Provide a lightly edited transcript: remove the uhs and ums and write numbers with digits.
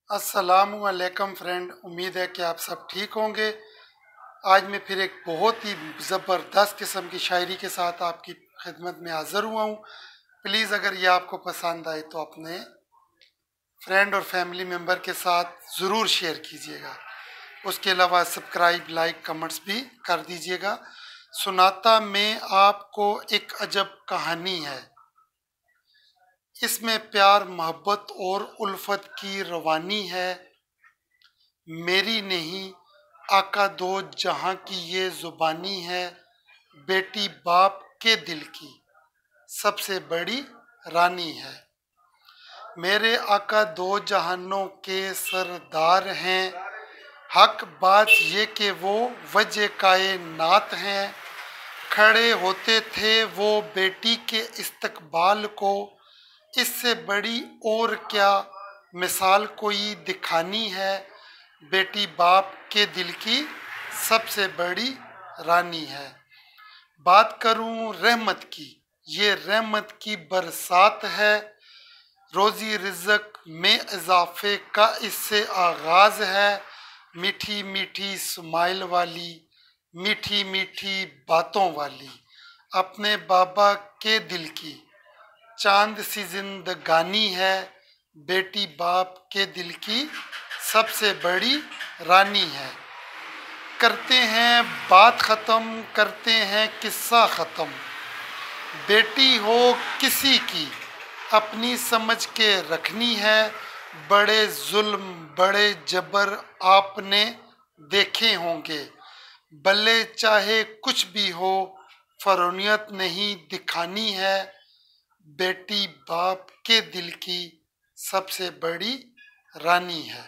अस्सलामुअलैकुम फ्रेंड, उम्मीद है कि आप सब ठीक होंगे। आज मैं फिर एक बहुत ही ज़बरदस्त किस्म की शायरी के साथ आपकी खिदमत में हाज़िर हुआ हूँ। प्लीज़ अगर ये आपको पसंद आए तो अपने फ्रेंड और फैमिली मेम्बर के साथ ज़रूर शेयर कीजिएगा। उसके अलावा सब्सक्राइब, लाइक, कमेंट्स भी कर दीजिएगा। सुनाता में आपको एक अजब कहानी है। इसमें प्यार, मोहब्बत और उल्फत की रवानी है। मेरी नहीं, आका दो जहां की ये जुबानी है। बेटी बाप के दिल की सबसे बड़ी रानी है। मेरे आका दो जहानों के सरदार हैं। हक बात ये कि वो वजह कायनात हैं। खड़े होते थे वो बेटी के इस्तकबाल को। इससे बड़ी और क्या मिसाल कोई दिखानी है। बेटी बाप के दिल की सबसे बड़ी रानी है। बात करूं रहमत की, ये रहमत की बरसात है। रोजी रिज़्क में इजाफे का इससे आगाज है। मीठी मीठी स्माइल वाली, मीठी मीठी बातों वाली, अपने बाबा के दिल की चांद सी जिंदगानी है। बेटी बाप के दिल की सबसे बड़ी रानी है। करते हैं बात ख़त्म, करते हैं किस्सा ख़त्म। बेटी हो किसी की अपनी समझ के रखनी है। बड़े जुल्म, बड़े जबर आपने देखे होंगे। भले चाहे कुछ भी हो, फरौनियत नहीं दिखानी है। बेटी बाप के दिल की सबसे बड़ी रानी है।